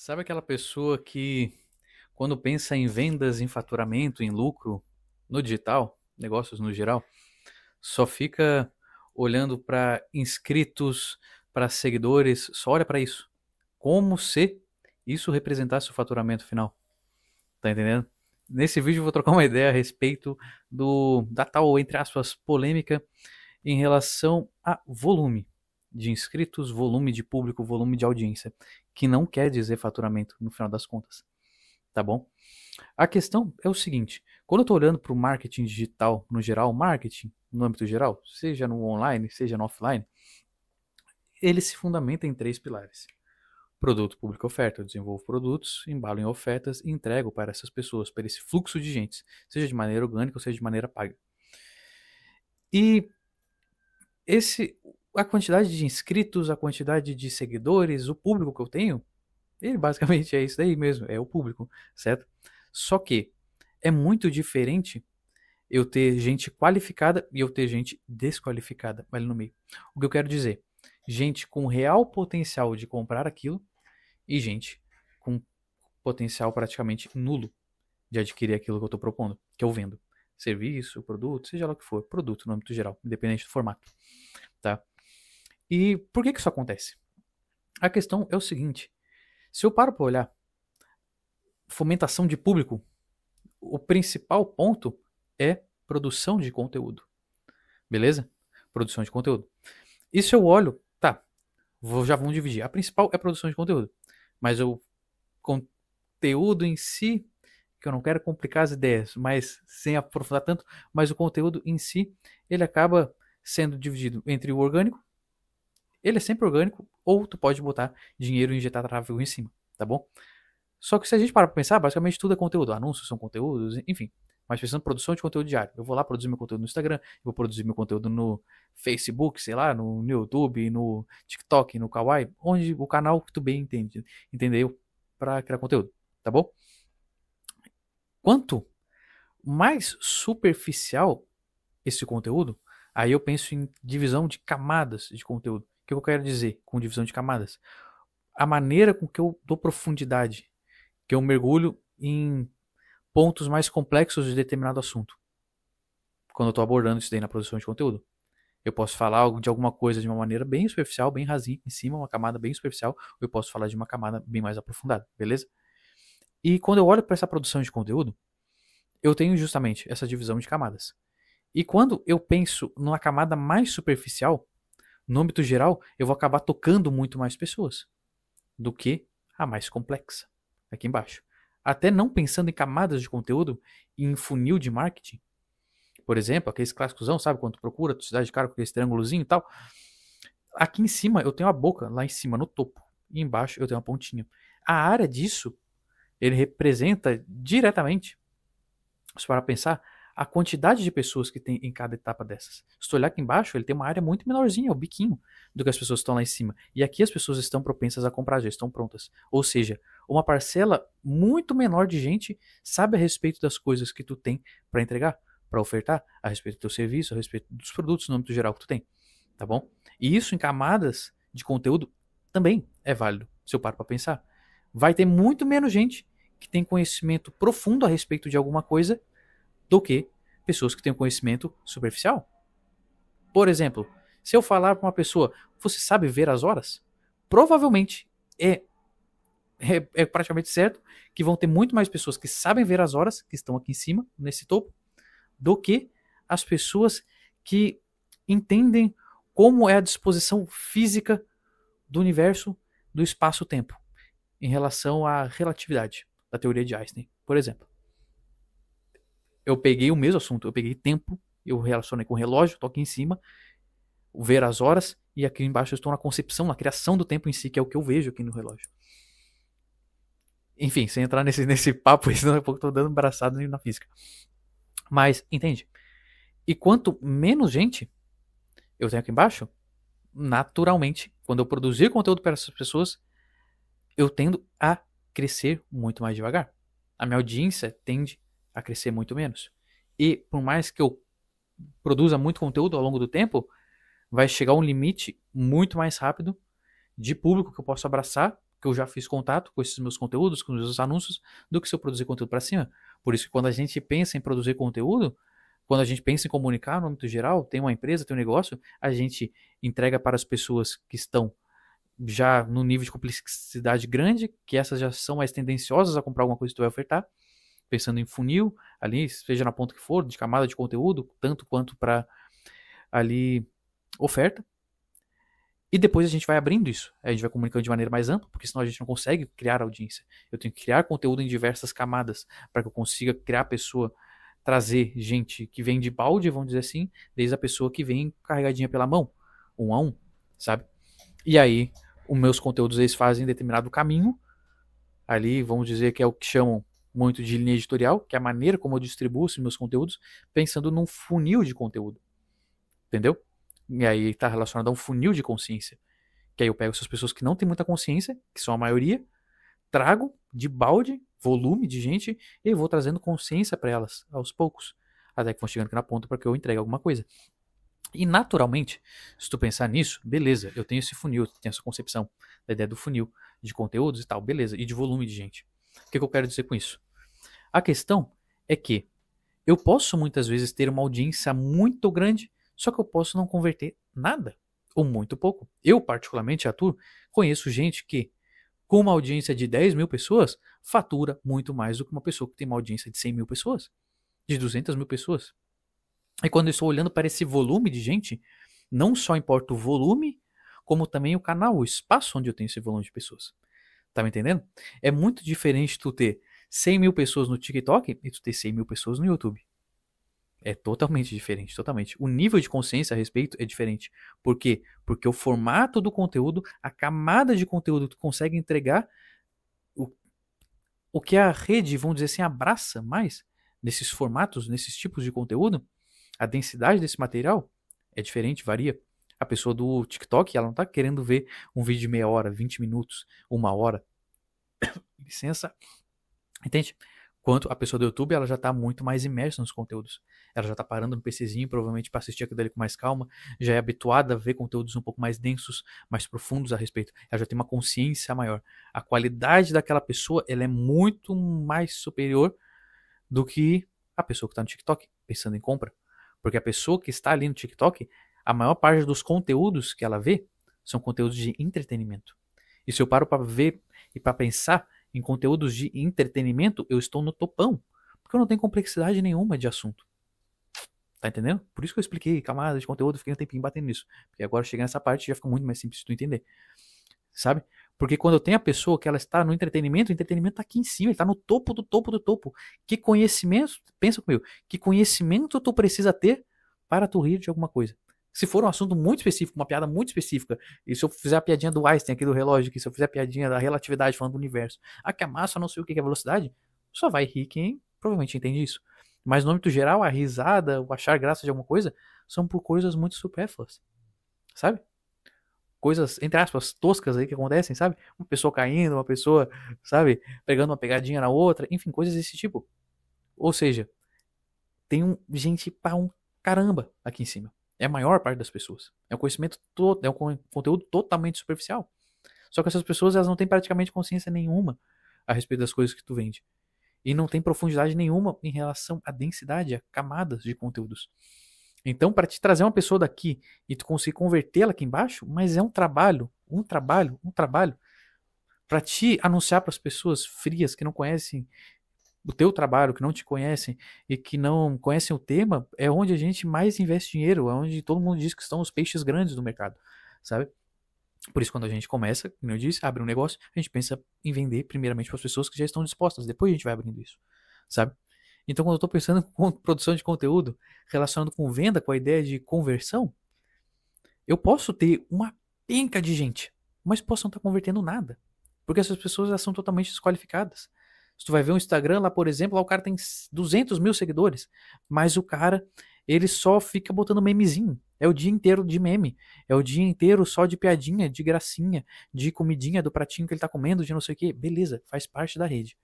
Sabe aquela pessoa que, quando pensa em vendas, em faturamento, em lucro, no digital, negócios no geral, só fica olhando para inscritos, para seguidores, só olha para isso. Como se isso representasse o faturamento final. Tá entendendo? Nesse vídeo eu vou trocar uma ideia a respeito da tal, entre aspas, polêmica em relação a volume de inscritos, volume de público, volume de audiência, que não quer dizer faturamento no final das contas, tá bom? A questão é o seguinte, quando eu estou olhando para o marketing digital no geral, marketing no âmbito geral, seja no online, seja no offline, ele se fundamenta em três pilares. Produto, público e oferta. Eu desenvolvo produtos, embalo em ofertas e entrego para essas pessoas, para esse fluxo de gente, seja de maneira orgânica ou seja de maneira paga. E a quantidade de inscritos, a quantidade de seguidores, o público que eu tenho, ele basicamente é isso daí mesmo, é o público, certo? Só que é muito diferente eu ter gente qualificada e eu ter gente desqualificada ali no meio. O que eu quero dizer? Gente com real potencial de comprar aquilo e gente com potencial praticamente nulo de adquirir aquilo que eu estou propondo, que eu vendo. Serviço, produto, seja lá o que for, produto no âmbito geral, independente do formato, tá? E por que isso acontece? A questão é o seguinte, se eu paro para olhar fomentação de público, o principal ponto é produção de conteúdo, beleza? Produção de conteúdo. E se eu olho, tá, já vamos dividir. A principal é a produção de conteúdo, mas o conteúdo em si, que eu não quero complicar as ideias, mas sem aprofundar tanto, mas o conteúdo em si, ele acaba sendo dividido entre o orgânico, ele é sempre orgânico, ou tu pode botar dinheiro e injetar tráfego em cima, tá bom? Só que se a gente parar pra pensar, basicamente tudo é conteúdo. Anúncios são conteúdos, enfim. Mas pensando em produção de conteúdo diário. Eu vou lá produzir meu conteúdo no Instagram, eu vou produzir meu conteúdo no Facebook, sei lá, no YouTube, no TikTok, no Kawaii, onde o canal que tu bem entende, entendeu? Pra criar conteúdo, tá bom? Quanto mais superficial esse conteúdo, aí eu penso em divisão de camadas de conteúdo. O que eu quero dizer com divisão de camadas? A maneira com que eu dou profundidade, que eu mergulho em pontos mais complexos de determinado assunto. Quando eu estou abordando isso daí na produção de conteúdo. Eu posso falar de alguma coisa de uma maneira bem superficial, bem rasinha, em cima, uma camada bem superficial, ou eu posso falar de uma camada bem mais aprofundada, beleza? E quando eu olho para essa produção de conteúdo, eu tenho justamente essa divisão de camadas. E quando eu penso numa camada mais superficial, no âmbito geral, eu vou acabar tocando muito mais pessoas do que a mais complexa, aqui embaixo. Até não pensando em camadas de conteúdo e em funil de marketing. Por exemplo, aqueles clássicos, sabe? Quando tu procura, tu cidade de cara com aquele triângulozinho e tal. Aqui em cima eu tenho a boca, lá em cima no topo. E embaixo eu tenho uma pontinha. A área disso, ele representa diretamente, se para pensar, a quantidade de pessoas que tem em cada etapa dessas. Se tu olhar aqui embaixo, ele tem uma área muito menorzinha, o biquinho, do que as pessoas que estão lá em cima. E aqui as pessoas estão propensas a comprar, já estão prontas. Ou seja, uma parcela muito menor de gente sabe a respeito das coisas que tu tem para entregar, para ofertar, a respeito do teu serviço, a respeito dos produtos no âmbito geral que tu tem. Tá bom? E isso em camadas de conteúdo também é válido, se eu paro para pensar. Vai ter muito menos gente que tem conhecimento profundo a respeito de alguma coisa do que pessoas que têm um conhecimento superficial. Por exemplo, se eu falar para uma pessoa, você sabe ver as horas? Provavelmente é praticamente certo que vão ter muito mais pessoas que sabem ver as horas, que estão aqui em cima, nesse topo, do que as pessoas que entendem como é a disposição física do universo, do espaço-tempo, em relação à relatividade da teoria de Einstein, por exemplo. Eu peguei o mesmo assunto, eu peguei tempo, eu relacionei com o relógio, tô aqui em cima, ver as horas, e aqui embaixo eu estou na concepção, na criação do tempo em si, que é o que eu vejo aqui no relógio. Enfim, sem entrar nesse papo, senão daqui a pouco eu tô dando braçada na física. Mas, entende? E quanto menos gente eu tenho aqui embaixo, naturalmente, quando eu produzir conteúdo para essas pessoas, eu tendo a crescer muito mais devagar. A minha audiência tende a crescer muito menos. E por mais que eu produza muito conteúdo ao longo do tempo, vai chegar um limite muito mais rápido de público que eu posso abraçar, porque eu já fiz contato com esses meus conteúdos, com os meus anúncios, do que se eu produzir conteúdo para cima. Por isso que quando a gente pensa em produzir conteúdo, quando a gente pensa em comunicar no âmbito geral, tem uma empresa, tem um negócio, a gente entrega para as pessoas que estão já no nível de complexidade grande, que essas já são mais tendenciosas a comprar alguma coisa que tu vai ofertar, pensando em funil, ali, seja na ponta que for, de camada de conteúdo, tanto quanto para ali oferta. E depois a gente vai abrindo isso. A gente vai comunicando de maneira mais ampla, porque senão a gente não consegue criar audiência. Eu tenho que criar conteúdo em diversas camadas para que eu consiga criar pessoa, trazer gente que vem de balde, vamos dizer assim, desde a pessoa que vem carregadinha pela mão, 1 a 1, sabe? E aí, os meus conteúdos eles fazem determinado caminho, ali vamos dizer que é o que chamam muito de linha editorial, que é a maneira como eu distribuo os meus conteúdos, pensando num funil de conteúdo. Entendeu? E aí está relacionado a um funil de consciência. Que aí eu pego essas pessoas que não têm muita consciência, que são a maioria, trago de balde, volume de gente, e vou trazendo consciência para elas, aos poucos. Até que vão chegando aqui na ponta para que eu entregue alguma coisa. E naturalmente, se tu pensar nisso, beleza, eu tenho esse funil, tenho essa concepção da ideia do funil, de conteúdos e tal, beleza, e de volume de gente. O que eu quero dizer com isso? A questão é que eu posso muitas vezes ter uma audiência muito grande, só que eu posso não converter nada, ou muito pouco. Eu, particularmente, Arthur, conheço gente que, com uma audiência de 10 mil pessoas, fatura muito mais do que uma pessoa que tem uma audiência de 100 mil pessoas, de 200 mil pessoas. E quando eu estou olhando para esse volume de gente, não só importa o volume, como também o canal, o espaço onde eu tenho esse volume de pessoas. Tá me entendendo? É muito diferente tu ter 100 mil pessoas no TikTok e tu ter 100 mil pessoas no YouTube. É totalmente diferente, totalmente. O nível de consciência a respeito é diferente. Por quê? Porque o formato do conteúdo, a camada de conteúdo que tu consegue entregar, o que a rede, vamos dizer assim, abraça mais nesses formatos, nesses tipos de conteúdo, a densidade desse material é diferente, varia. A pessoa do TikTok, ela não está querendo ver um vídeo de meia hora, 20 minutos, 1 hora. Licença. Entende? Quanto a pessoa do YouTube, ela já está muito mais imersa nos conteúdos. Ela já está parando no PCzinho, provavelmente para assistir aquilo dali com mais calma, já é habituada a ver conteúdos um pouco mais densos, mais profundos a respeito. Ela já tem uma consciência maior. A qualidade daquela pessoa, ela é muito mais superior do que a pessoa que está no TikTok, pensando em compra. Porque a pessoa que está ali no TikTok, a maior parte dos conteúdos que ela vê são conteúdos de entretenimento. E se eu paro para ver e para pensar em conteúdos de entretenimento, eu estou no topão. Porque eu não tenho complexidade nenhuma de assunto. Tá entendendo? Por isso que eu expliquei camadas de conteúdo, fiquei um tempinho batendo nisso. Porque agora chegar nessa parte já fica muito mais simples de tu entender. Sabe? Porque quando eu tenho a pessoa que ela está no entretenimento, o entretenimento está aqui em cima, ele está no topo do topo do topo. Que conhecimento, pensa comigo, que conhecimento tu precisa ter para tu rir de alguma coisa? Se for um assunto muito específico, uma piada muito específica, e se eu fizer a piadinha do Einstein aqui do relógio, aqui, se eu fizer a piadinha da relatividade falando do universo, que a massa não sei o que é velocidade, só vai rir quem provavelmente entende isso. Mas no âmbito geral, a risada, o achar graça de alguma coisa, são por coisas muito supérfluas. Sabe? Coisas, entre aspas, toscas aí que acontecem, sabe? Uma pessoa caindo, uma pessoa, sabe, pegando uma pegadinha na outra, enfim, coisas desse tipo. Ou seja, tem gente para um caramba aqui em cima. É a maior parte das pessoas. É um conhecimento todo, é um conteúdo totalmente superficial. Só que essas pessoas, elas não têm praticamente consciência nenhuma a respeito das coisas que tu vende. E não tem profundidade nenhuma em relação à densidade, a camadas de conteúdos. Então, para te trazer uma pessoa daqui e tu conseguir convertê-la aqui embaixo, mas é um trabalho para te anunciar para as pessoas frias que não conhecem o teu trabalho, que não te conhecem e que não conhecem o tema, é onde a gente mais investe dinheiro, é onde todo mundo diz que estão os peixes grandes do mercado, sabe? Por isso, quando a gente começa, como eu disse, abre um negócio, a gente pensa em vender primeiramente para as pessoas que já estão dispostas, depois a gente vai abrindo isso, sabe? Então, quando eu estou pensando em produção de conteúdo, relacionando com venda, com a ideia de conversão, eu posso ter uma penca de gente, mas posso não estar convertendo nada, porque essas pessoas já são totalmente desqualificadas. Se tu vai ver um Instagram lá, por exemplo, lá o cara tem 200 mil seguidores, mas o cara, ele só fica botando memezinho. É o dia inteiro de meme, é o dia inteiro só de piadinha, de gracinha, de comidinha do pratinho que ele tá comendo, de não sei o que. Beleza, faz parte da rede.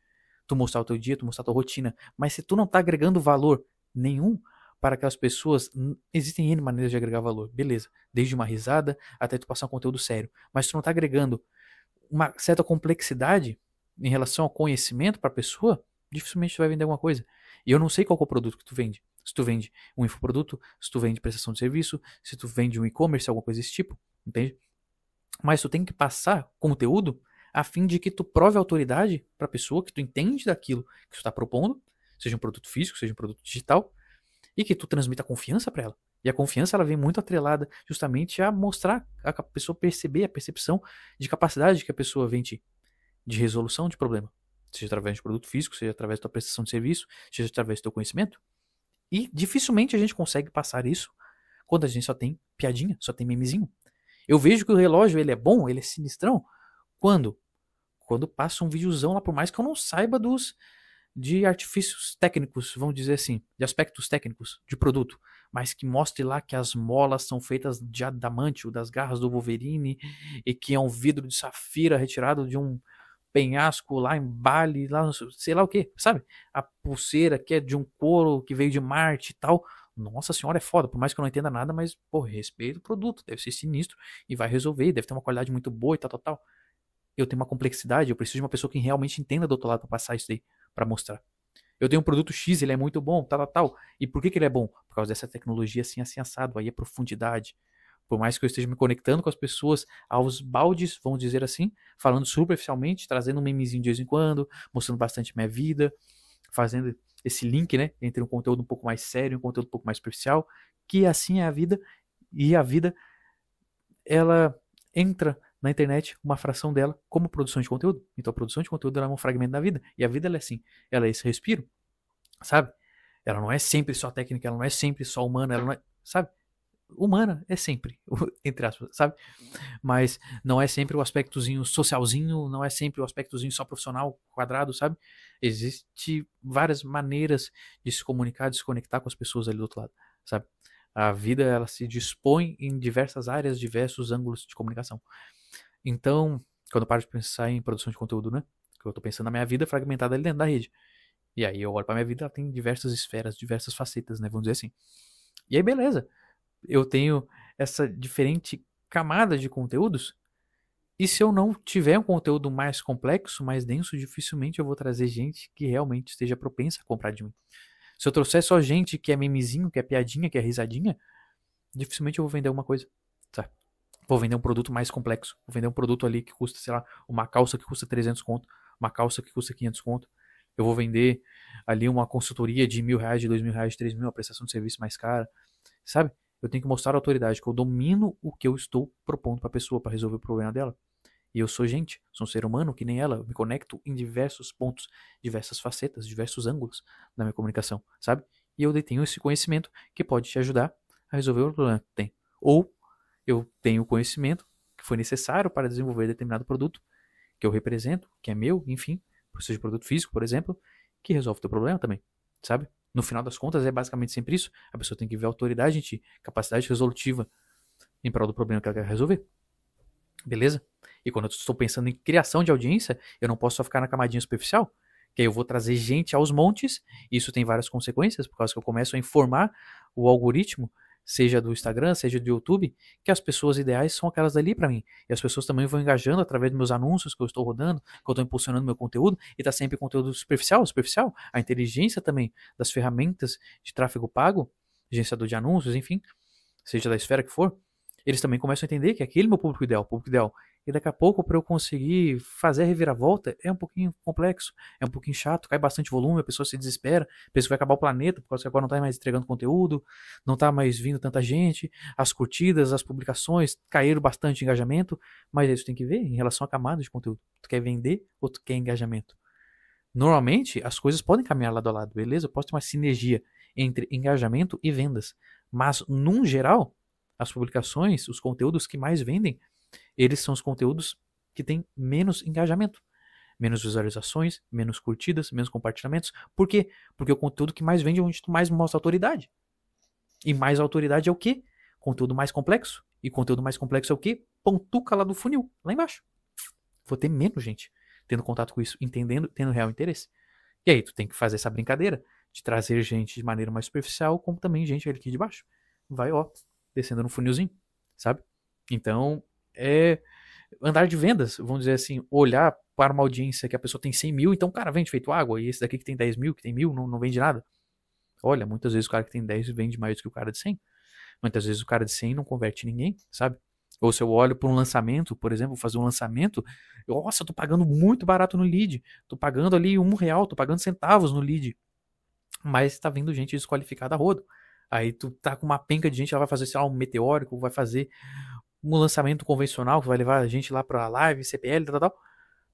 Tu mostrar o teu dia, tu mostrar a tua rotina, mas se tu não tá agregando valor nenhum para aquelas pessoas, existem N maneiras de agregar valor, beleza, desde uma risada até tu passar um conteúdo sério, mas se tu não tá agregando uma certa complexidade em relação ao conhecimento para a pessoa, dificilmente tu vai vender alguma coisa. E eu não sei qual que é o produto que tu vende. Se tu vende um infoproduto, se tu vende prestação de serviço, se tu vende um e-commerce, alguma coisa desse tipo, entende? Mas tu tem que passar conteúdo a fim de que tu prove autoridade para a pessoa, que tu entende daquilo que tu está propondo, seja um produto físico, seja um produto digital, e que tu transmita confiança para ela. E a confiança ela vem muito atrelada justamente a mostrar a pessoa perceber a percepção de capacidade que a pessoa vem de resolução de problema. Seja através de produto físico, seja através da tua prestação de serviço, seja através do teu conhecimento. E dificilmente a gente consegue passar isso quando a gente só tem piadinha, só tem memezinho. Eu vejo que o relógio ele é bom, ele é sinistrão. Quando? Quando passa um videozão lá, por mais que eu não saiba de artifícios técnicos, vamos dizer assim, de aspectos técnicos de produto, mas que mostre lá que as molas são feitas de adamantio, das garras do Wolverine, e que é um vidro de safira retirado de um penhasco lá em Bali, lá sei lá o que, sabe? A pulseira que é de um couro que veio de Marte e tal. Nossa senhora, é foda, por mais que eu não entenda nada, mas, pô, respeito o produto, deve ser sinistro e vai resolver, deve ter uma qualidade muito boa e tal, tal, tal. Eu tenho uma complexidade, eu preciso de uma pessoa que realmente entenda do outro lado para passar isso daí, para mostrar. Eu tenho um produto X, ele é muito bom, tal, tal, tal. E por que ele é bom? Por causa dessa tecnologia assim, assim, assado, aí é profundidade. Por mais que eu esteja me conectando com as pessoas aos baldes, vamos dizer assim, falando superficialmente, trazendo um memezinho de vez em quando, mostrando bastante minha vida, fazendo esse link, né, entre um conteúdo um pouco mais sério e um conteúdo um pouco mais superficial, que assim é a vida, e a vida, ela entra na internet, uma fração dela, como produção de conteúdo. Então a produção de conteúdo ela é um fragmento da vida, e a vida ela é assim, ela é esse respiro, sabe? Ela não é sempre só técnica, ela não é sempre só humana, ela não é, sabe? Humana é sempre, entre aspas, sabe? Mas não é sempre o aspectozinho socialzinho, não é sempre o aspectozinho só profissional, quadrado, sabe? Existe várias maneiras de se comunicar, de se conectar com as pessoas ali do outro lado, sabe? A vida, ela se dispõe em diversas áreas, diversos ângulos de comunicação. Então, quando eu paro de pensar em produção de conteúdo, né? Que eu tô pensando na minha vida fragmentada ali dentro da rede. E aí eu olho pra minha vida, ela tem diversas esferas, diversas facetas, né? Vamos dizer assim. E aí, beleza. Eu tenho essa diferente camada de conteúdos. E se eu não tiver um conteúdo mais complexo, mais denso, dificilmente eu vou trazer gente que realmente esteja propensa a comprar de mim. Se eu trouxer só gente que é memezinho, que é piadinha, que é risadinha, dificilmente eu vou vender alguma coisa. Tá? Vou vender um produto mais complexo. Vou vender um produto ali que custa, sei lá, uma calça que custa 300 conto, uma calça que custa 500 conto. Eu vou vender ali uma consultoria de R$ 1.000, de R$ 2.000, de 3.000, uma prestação de serviço mais cara. Sabe? Eu tenho que mostrar a autoridade, que eu domino o que eu estou propondo para a pessoa, para resolver o problema dela. E eu sou gente, sou um ser humano que nem ela, eu me conecto em diversos pontos, diversas facetas, diversos ângulos da minha comunicação, sabe? E eu detenho esse conhecimento que pode te ajudar a resolver o problema que tem. Ou eu tenho o conhecimento que foi necessário para desenvolver determinado produto, que eu represento, que é meu, enfim, seja de produto físico, por exemplo, que resolve o teu problema também, sabe? No final das contas, é basicamente sempre isso. A pessoa tem que ver autoridade em ti, capacidade resolutiva em prol do problema que ela quer resolver. Beleza? E quando eu estou pensando em criação de audiência, eu não posso só ficar na camadinha superficial, que aí eu vou trazer gente aos montes, e isso tem várias consequências, por causa que eu começo a informar o algoritmo, seja do Instagram, seja do YouTube, que as pessoas ideais são aquelas dali para mim. E as pessoas também vão engajando através dos meus anúncios que eu estou rodando, que eu estou impulsionando meu conteúdo, e tá sempre conteúdo superficial, superficial. A inteligência também das ferramentas de tráfego pago, gerenciador de anúncios, enfim, seja da esfera que for, eles também começam a entender que aquele é o meu público ideal, público ideal. E daqui a pouco, para eu conseguir fazer a reviravolta, é um pouquinho complexo, é um pouquinho chato, cai bastante volume, a pessoa se desespera, pensa que vai acabar o planeta, porque agora não está mais entregando conteúdo, não está mais vindo tanta gente, as curtidas, as publicações caíram bastante de engajamento, mas isso tem que ver em relação à camada de conteúdo. Tu quer vender ou tu quer engajamento? Normalmente, as coisas podem caminhar lado a lado, beleza? Pode ter uma sinergia entre engajamento e vendas, mas, num geral, as publicações, os conteúdos que mais vendem, eles são os conteúdos que têm menos engajamento, menos visualizações, menos curtidas, menos compartilhamentos. Por quê? Porque o conteúdo que mais vende é onde tu mais mostra autoridade. E mais autoridade é o quê? Conteúdo mais complexo. E conteúdo mais complexo é o quê? Pontuca lá do funil, lá embaixo. Vou ter menos gente tendo contato com isso, entendendo, tendo real interesse. E aí tu tem que fazer essa brincadeira de trazer gente de maneira mais superficial, como também gente aqui de baixo. Vai, ó, descendo no funilzinho, sabe? Então, é andar de vendas, vamos dizer assim, olhar para uma audiência que a pessoa tem 100 mil, então o cara vende feito água, e esse daqui que tem 10 mil, que tem 1000, não vende nada. Olha, muitas vezes o cara que tem 10 vende mais do que o cara de 100. Muitas vezes o cara de 100 não converte ninguém, sabe? Ou se eu olho para um lançamento, por exemplo, fazer um lançamento, nossa, eu tô pagando muito barato no lead, tô pagando ali R$ 1, tô pagando centavos no lead, mas tá vindo gente desqualificada a rodo. Aí tu tá com uma penca de gente, ela vai fazer, sei lá, um meteórico, vai fazer um lançamento convencional, que vai levar a gente lá pra live, CPL, tal.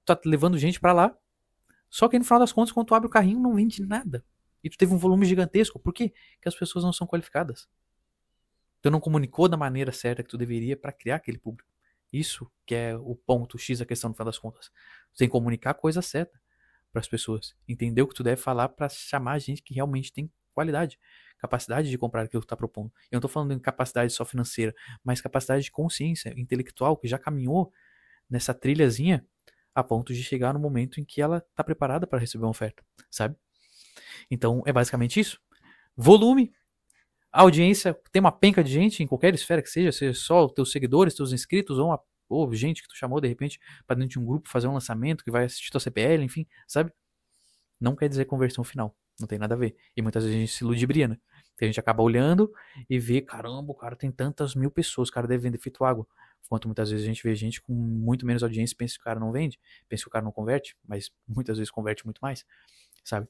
Tá levando gente pra lá, só que aí no final das contas, quando tu abre o carrinho, não vende nada. E tu teve um volume gigantesco. Por quê? Porque as pessoas não são qualificadas. Tu não comunicou da maneira certa que tu deveria para criar aquele público. Isso que é o ponto X da questão no final das contas. Tu tem que comunicar a coisa certa para as pessoas. Entender o que tu deve falar para chamar a gente que realmente tem qualidade, capacidade de comprar aquilo que tu tá propondo. Eu não tô falando em capacidade só financeira, mas capacidade de consciência intelectual que já caminhou nessa trilhazinha a ponto de chegar no momento em que ela tá preparada para receber uma oferta, sabe? Então é basicamente isso. Volume, audiência, tem uma penca de gente em qualquer esfera que seja só os teus seguidores, teus inscritos, ou gente que tu chamou de repente para dentro de um grupo fazer um lançamento, que vai assistir tua CPL, enfim, sabe? Não quer dizer conversão final. Não tem nada a ver. E muitas vezes a gente se ludibria, né? A gente acaba olhando e vê, caramba, o cara tem tantas mil pessoas, o cara deve vender feito água. Enquanto muitas vezes a gente vê gente com muito menos audiência e pensa que o cara não vende, pensa que o cara não converte, mas muitas vezes converte muito mais, sabe?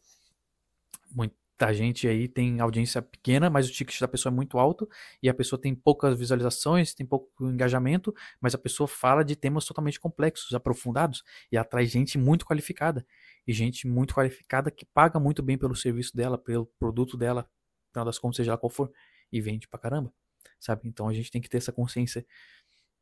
Muita gente aí tem audiência pequena, mas o ticket da pessoa é muito alto e a pessoa tem poucas visualizações, tem pouco engajamento, mas a pessoa fala de temas totalmente complexos, aprofundados e atrai gente muito qualificada. E gente muito qualificada que paga muito bem pelo serviço dela, pelo produto dela, no final das contas, seja lá qual for, e vende pra caramba, sabe? Então a gente tem que ter essa consciência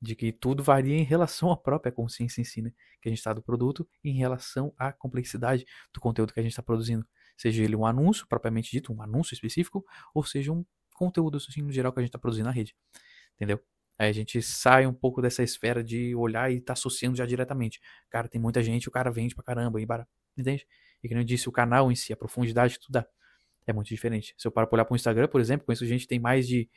de que tudo varia em relação à própria consciência em si, né? Que a gente está do produto e em relação à complexidade do conteúdo que a gente está produzindo. Seja ele um anúncio, propriamente dito, um anúncio específico, ou seja um conteúdo assim, no geral que a gente está produzindo na rede. Entendeu? Aí a gente sai um pouco dessa esfera de olhar e tá associando já diretamente. Cara, tem muita gente, o cara vende pra caramba, e barato. Entende? E como eu disse, o canal em si, a profundidade que tu dá, é muito diferente. Se eu paro pra olhar pro Instagram, por exemplo, conheço gente que tem mais de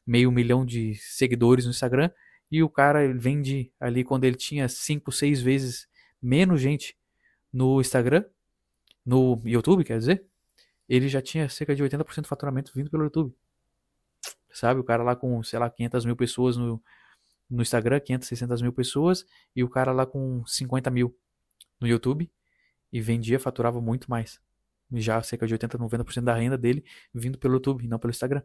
500 mil de seguidores no Instagram, e o cara vende ali quando ele tinha 5, 6 vezes menos gente no Instagram, no YouTube, quer dizer, ele já tinha cerca de 80% do faturamento vindo pelo YouTube. Sabe, o cara lá com, sei lá, 500 mil pessoas no Instagram, 500, 600 mil pessoas, e o cara lá com 50 mil no YouTube, e vendia, faturava muito mais. Já cerca de 80, 90% da renda dele vindo pelo YouTube, e não pelo Instagram.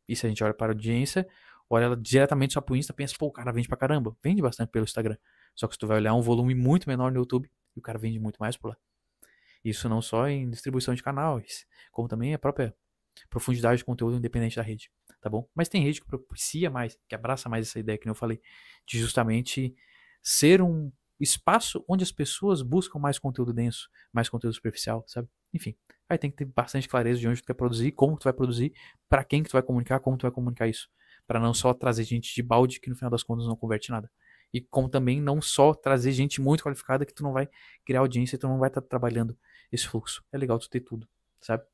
E se a gente olha para a audiência, olha ela diretamente só pro Insta, pensa, pô, o cara vende pra caramba. Vende bastante pelo Instagram. Só que se tu vai olhar um volume muito menor no YouTube, e o cara vende muito mais por lá. Isso não só em distribuição de canais, como também a própria profundidade de conteúdo independente da rede, tá bom? Mas tem rede que propicia mais, que abraça mais essa ideia que eu falei, de justamente ser um espaço onde as pessoas buscam mais conteúdo denso, mais conteúdo superficial, sabe? Enfim, aí tem que ter bastante clareza de onde tu quer produzir, como tu vai produzir, para quem que tu vai comunicar, como tu vai comunicar isso, para não só trazer gente de balde que no final das contas não converte nada. E como também não só trazer gente muito qualificada que tu não vai criar audiência e tu não vai estar trabalhando esse fluxo. É legal tu ter tudo, sabe?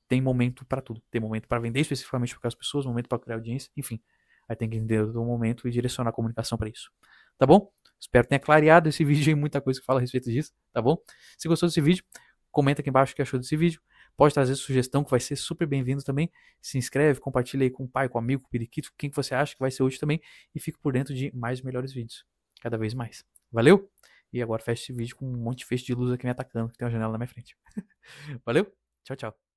Tem momento para tudo. Tem momento para vender especificamente para aquelas pessoas, momento para criar audiência, enfim. Aí tem que entender o momento e direcionar a comunicação para isso. Tá bom? Espero que tenha clareado esse vídeo aí, muita coisa que fala a respeito disso, tá bom? Se gostou desse vídeo, comenta aqui embaixo o que achou desse vídeo. Pode trazer sugestão que vai ser super bem-vindo também. Se inscreve, compartilha aí com o pai, com o amigo, com o periquito, quem que você acha que vai ser útil também. E fique por dentro de mais e melhores vídeos. Cada vez mais. Valeu? E agora fecha esse vídeo com um monte de feixe de luz aqui me atacando, que tem uma janela na minha frente. Valeu? Tchau, tchau.